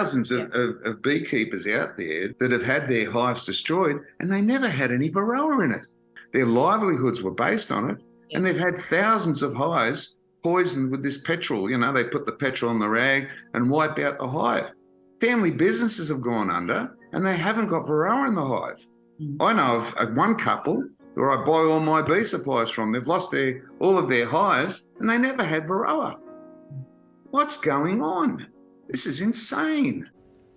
thousands of beekeepers out there that have had their hives destroyed, and they never had any varroa in it. Their livelihoods were based on it, and they've had thousands of hives poisoned with this petrol. You know, they put the petrol on the rag and wipe out the hive. Family businesses have gone under, and they haven't got varroa in the hive. I know of one couple where I buy all my bee supplies from. They've lost all of their hives, and they never had varroa. What's going on? This is insane.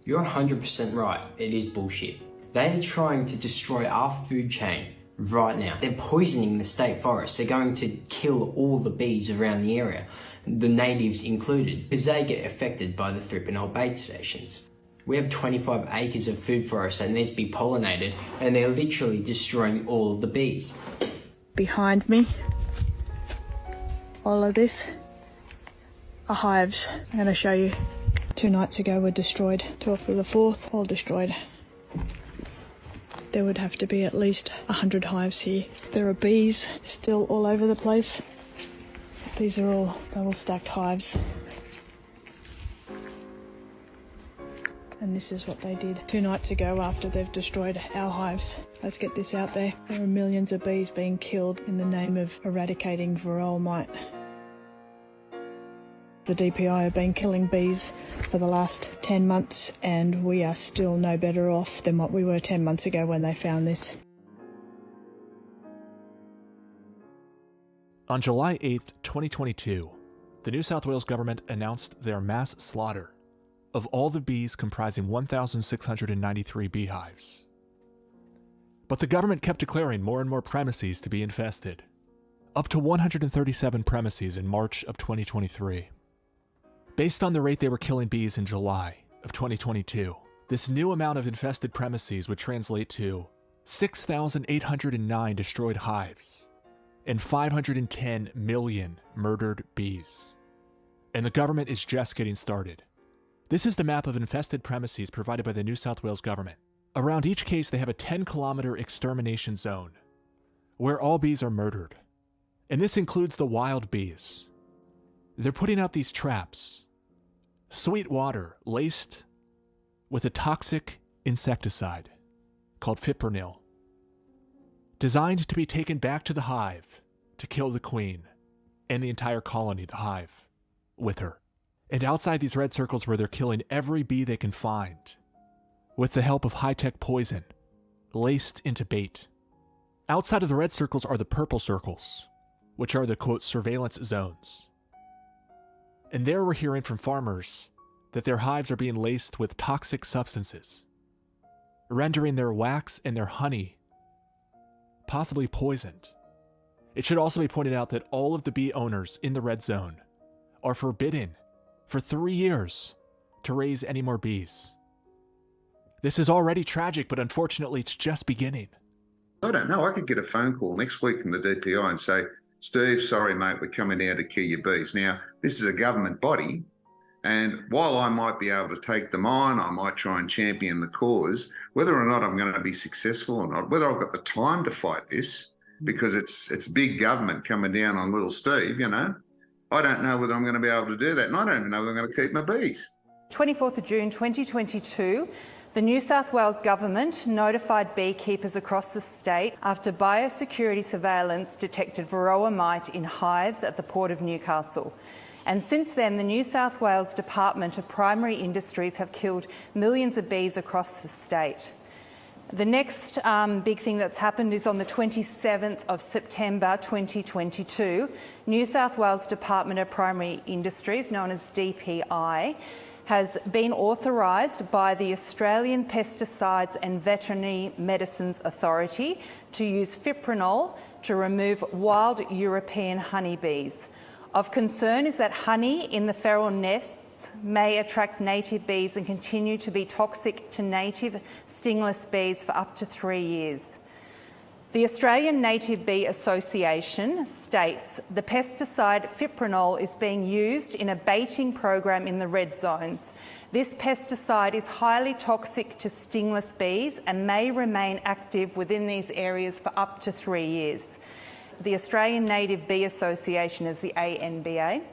You're 100% right. It is bullshit. They are trying to destroy our food chain right now. They're poisoning the state forest. They're going to kill all the bees around the area, the natives included, because they get affected by the fipronil bait stations. We have 25 acres of food forest that needs to be pollinated, and they're literally destroying all of the bees. Behind me, all of this are hives. I'm going to show you. 2 nights ago were destroyed. 12th of the 4th, all destroyed. There would have to be at least 100 hives here. There are bees still all over the place. These are all double-stacked hives. And this is what they did 2 nights ago after they've destroyed our hives. Let's get this out there. There are millions of bees being killed in the name of eradicating varroa mite. The DPI have been killing bees for the last 10 months, and we are still no better off than what we were 10 months ago when they found this. On July 8th, 2022, the New South Wales government announced their mass slaughter of all the bees comprising 1,693 beehives. But the government kept declaring more and more premises to be infested, up to 137 premises in March of 2023. Based on the rate they were killing bees in July of 2022, this new amount of infested premises would translate to 6,809 destroyed hives and 510 million murdered bees. And the government is just getting started. This is the map of infested premises provided by the New South Wales government. Around each case, they have a 10-kilometer extermination zone where all bees are murdered. And this includes the wild bees. They're putting out these traps, sweet water laced with a toxic insecticide called fipronil, designed to be taken back to the hive to kill the queen and the entire colony, the hive, with her. And outside these red circles where they're killing every bee they can find with the help of high-tech poison laced into bait. Outside of the red circles are the purple circles, which are the, quote, surveillance zones. And there we're hearing from farmers that their hives are being laced with toxic substances, rendering their wax and their honey possibly poisoned. It should also be pointed out that all of the bee owners in the red zone are forbidden for 3 years to raise any more bees. This is already tragic, but unfortunately it's just beginning. I don't know. I could get a phone call next week from the DPI and say, Steve, sorry, mate, we're coming down to kill your bees. Now, this is a government body, and while I might be able to take them on, I might try and champion the cause, whether or not I'm going to be successful or not, whether I've got the time to fight this, because it's big government coming down on little Steve, you know, I don't know whether I'm going to be able to do that, and I don't even know whether I'm going to keep my bees. 24th of June 2022, the New South Wales government notified beekeepers across the state after biosecurity surveillance detected varroa mite in hives at the Port of Newcastle. And since then, the New South Wales Department of Primary Industries have killed millions of bees across the state. The next big thing that's happened is on the 27th of September 2022, New South Wales Department of Primary Industries, known as DPI, has been authorised by the Australian Pesticides and Veterinary Medicines Authority to use fipronil to remove wild European honeybees. Of concern is that honey in the feral nests may attract native bees and continue to be toxic to native stingless bees for up to 3 years. The Australian Native Bee Association states the pesticide fipronil is being used in a baiting program in the red zones. This pesticide is highly toxic to stingless bees and may remain active within these areas for up to 3 years. The Australian Native Bee Association is the ANBA.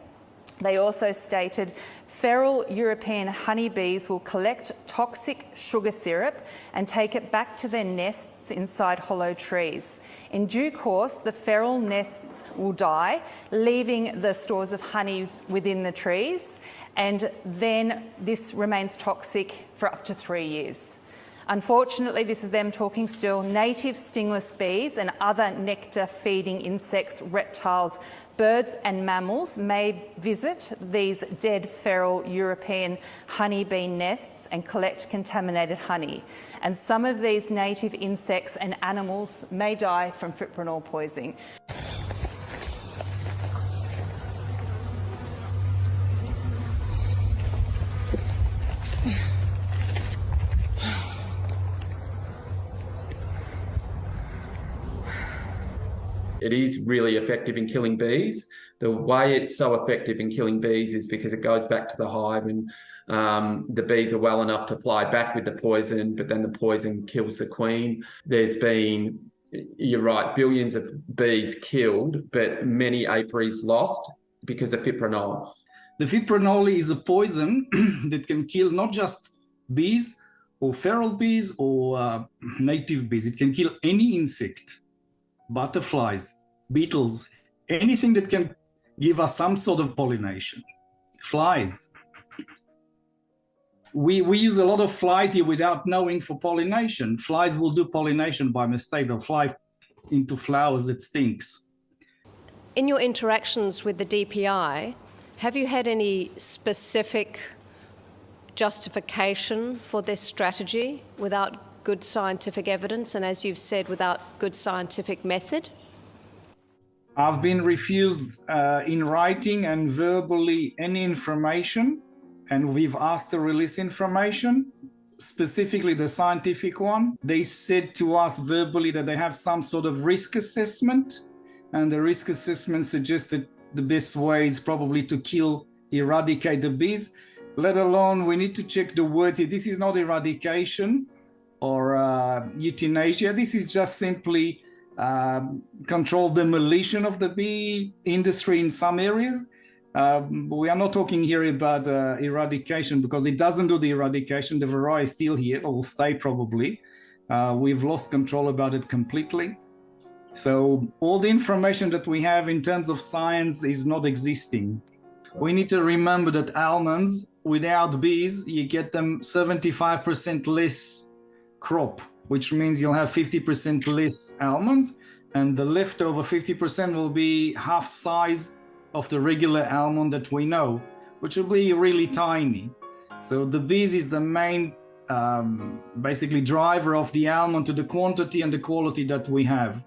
They also stated feral European honeybees will collect toxic sugar syrup and take it back to their nests inside hollow trees. In due course, the feral nests will die, leaving the stores of honey within the trees, and then this remains toxic for up to 3 years. Unfortunately, this is them talking still. Native stingless bees and other nectar-feeding insects, reptiles, birds and mammals may visit these dead feral European honeybee nests and collect contaminated honey. And some of these native insects and animals may die from fipronil poisoning. It is really effective in killing bees. The way it's so effective in killing bees is because it goes back to the hive and the bees are well enough to fly back with the poison, but then the poison kills the queen. There's been, you're right, billions of bees killed, but many apiaries lost because of fipronil. The fipronil is a poison that can kill not just bees or feral bees or native bees. It can kill any insect. Butterflies, beetles, anything that can give us some sort of pollination. Flies. We use a lot of flies here without knowing for pollination. Flies will do pollination by mistake. They'll fly into flowers that stinks. In your interactions with the DPI, have you had any specific justification for this strategy without good scientific evidence, and as you've said, without good scientific method? I've been refused in writing and verbally any information, and we've asked to release information, specifically the scientific one. They said to us verbally that they have some sort of risk assessment, and the risk assessment suggested the best way is probably to eradicate the bees, let alone we need to check the words here. This is not eradication or euthanasia. This is just simply controlled demolition of the bee industry in some areas. We are not talking here about eradication, because it doesn't do the eradication. The varroa is still here, or will stay probably. We've lost control about it completely. So all the information that we have in terms of science is not existing. We need to remember that almonds, without bees, you get them 75% less crop, which means you'll have 50% less almonds, and the leftover 50% will be half size of the regular almond that we know, which will be really tiny. So the bees is the main basically driver of the almond to the quantity and the quality that we have.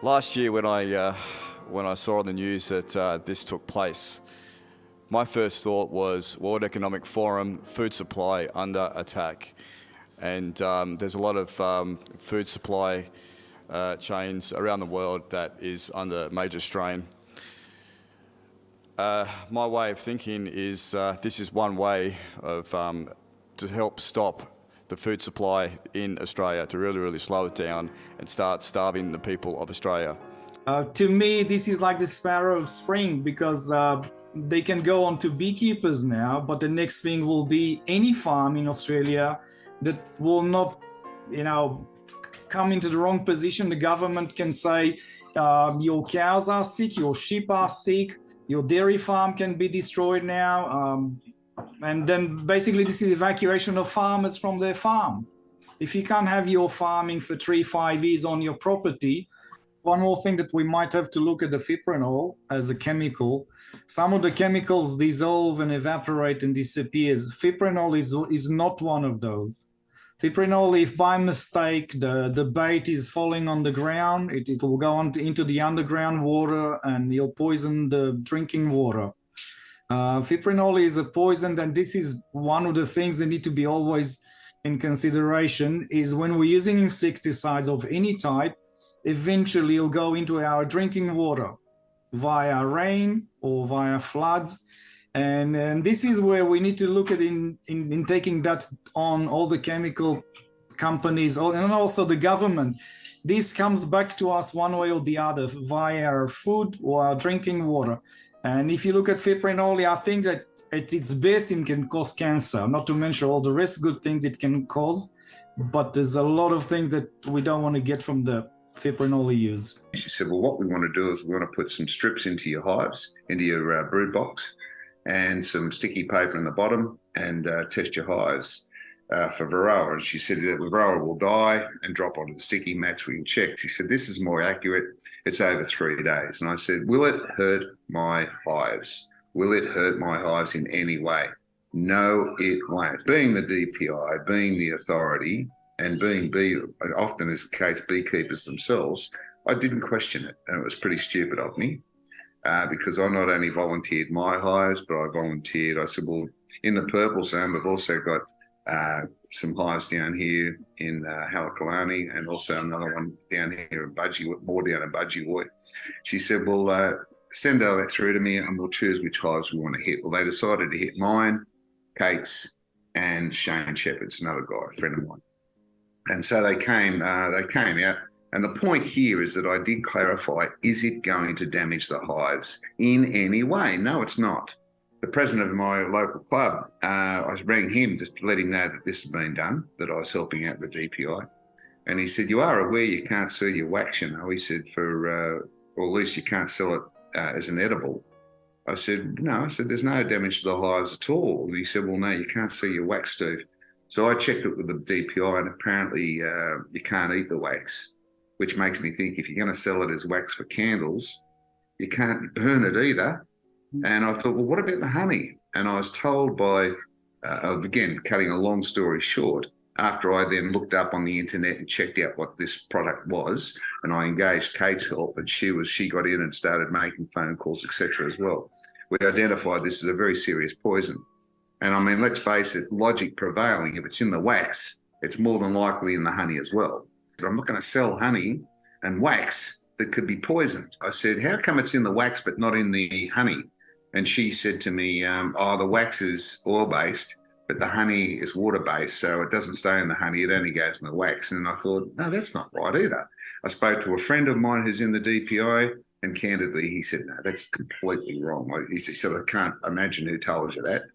Last year when I saw on the news that this took place, my first thought was World Economic Forum, food supply under attack. And there's a lot of food supply chains around the world that is under major strain. My way of thinking is this is one way of to help stop the food supply in Australia, to really slow it down and start starving the people of Australia. To me, this is like the sparrow of spring, because they can go on to beekeepers now, but the next thing will be any farm in Australia that will not, come into the wrong position. The government can say, your cows are sick, your sheep are sick, your dairy farm can be destroyed now. And then basically this is evacuation of farmers from their farm. If you can't have your farming for 3-5 years on your property. One more thing that we might have to look at the fipronil as a chemical. Some of the chemicals dissolve and evaporate and disappears. Fipronil is not one of those. Fipronil, if by mistake the bait is falling on the ground, it will go on into the underground water and you'll poison the drinking water. Fipronil is a poison, and this is one of the things that need to be always in consideration, is when we're using insecticides of any type, eventually it'll go into our drinking water via rain or via floods. And this is where we need to look at in taking that on all the chemical companies and also the government. This comes back to us one way or the other via our food or our drinking water. And if you look at fipronil, I think that at its best, it can cause cancer, not to mention all the rest good things it can cause. But there's a lot of things that we don't want to get from the fipronil use. She said, well, what we want to do is we want to put some strips into your hives, into your brood box, and some sticky paper in the bottom, and test your hives for Varroa. And she said that the Varroa will die and drop onto the sticky mats. We can check. She said, this is more accurate. It's over 3 days. And I said, will it hurt my hives? Will it hurt my hives in any way? No, it won't. Being the DPI, being the authority, and being often is the case, beekeepers themselves, I didn't question it. And it was pretty stupid of me because I not only volunteered my hives, but I volunteered, I said, well, in the purple zone, we've also got some hives down here in Halakalani, and also another one down here in more down in Budgewoi. She said, well, send all that through to me and we'll choose which hives we want to hit. Well, they decided to hit mine, Kate's, and Shane Shepherd's, another guy, a friend of mine. And so they came out. And the point here is that I did clarify, is it going to damage the hives in any way? No, it's not. The president of my local club, I rang him just to let him know that this had been done, that I was helping out the DPI. And he said, you are aware you can't sell your wax, you know. He said, or at least you can't sell it as an edible. I said, no. I said, there's no damage to the hives at all. And he said, well, no, you can't sell your wax, Steve. So I checked it with the DPI, and apparently you can't eat the wax, which makes me think if you're going to sell it as wax for candles, you can't burn it either. And I thought, well, what about the honey? And I was told by, again, cutting a long story short, after I then looked up on the internet and checked out what this product was, and I engaged Kate's help, and she got in and started making phone calls, etc. as well. We identified this as a very serious poison. And I mean, let's face it, logic prevailing, if it's in the wax, it's more than likely in the honey as well. I'm not going to sell honey and wax that could be poisoned. I said, how come it's in the wax but not in the honey? And she said to me, the wax is oil-based, but the honey is water-based, so it doesn't stay in the honey, it only goes in the wax. And I thought, no, that's not right either. I spoke to a friend of mine who's in the DPI, and candidly, he said, no, that's completely wrong. He said, I can't imagine who told you that.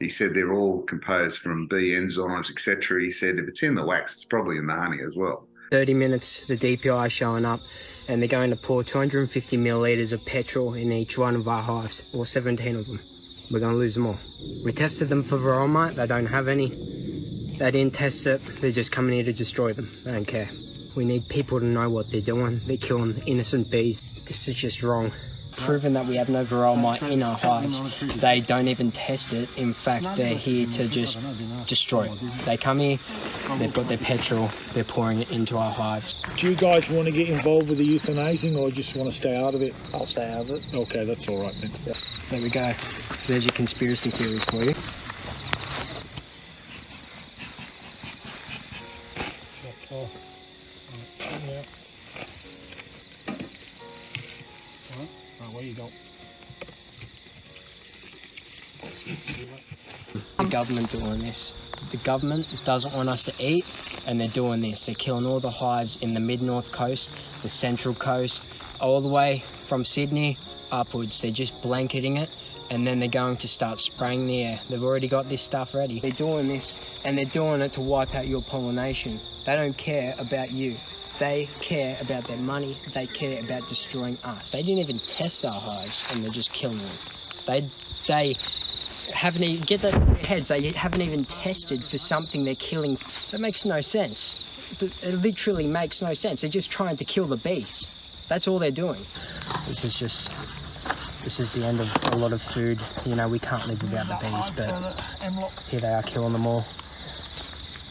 He said they're all composed from bee enzymes, etc. He said if it's in the wax, it's probably in the honey as well. 30 minutes, the DPI showing up, and they're going to pour 250 millilitres of petrol in each one of our hives, or 17 of them. We're going to lose them all. We tested them for varroa mite, they don't have any. They didn't test it, they're just coming here to destroy them. They don't care. We need people to know what they're doing. They're killing innocent bees. This is just wrong. Proven that we have no varroa mite in our hives. They don't even test it. In fact, they're here to just destroy it. They come here, they've got their petrol, they're pouring it into our hives. Do you guys want to get involved with the euthanizing, or just want to stay out of it? I'll stay out of it. Okay, that's all right then. Yep. There we go. There's your conspiracy theories for you. Where you go? The government doing this. The government doesn't want us to eat, and they're doing this. They're killing all the hives in the mid-north coast, the central coast, all the way from Sydney upwards. They're just blanketing it, and then they're going to start spraying the air. They've already got this stuff ready. They're doing this, and they're doing it to wipe out your pollination. They don't care about you. They care about their money. They care about destroying us. They didn't even test our hives, and they're just killing them. They haven't even, get that in their heads, they haven't even tested for something they're killing. That makes no sense. It literally makes no sense. They're just trying to kill the bees. That's all they're doing. This is the end of a lot of food. You know, we can't live without the bees, but here they are killing them all.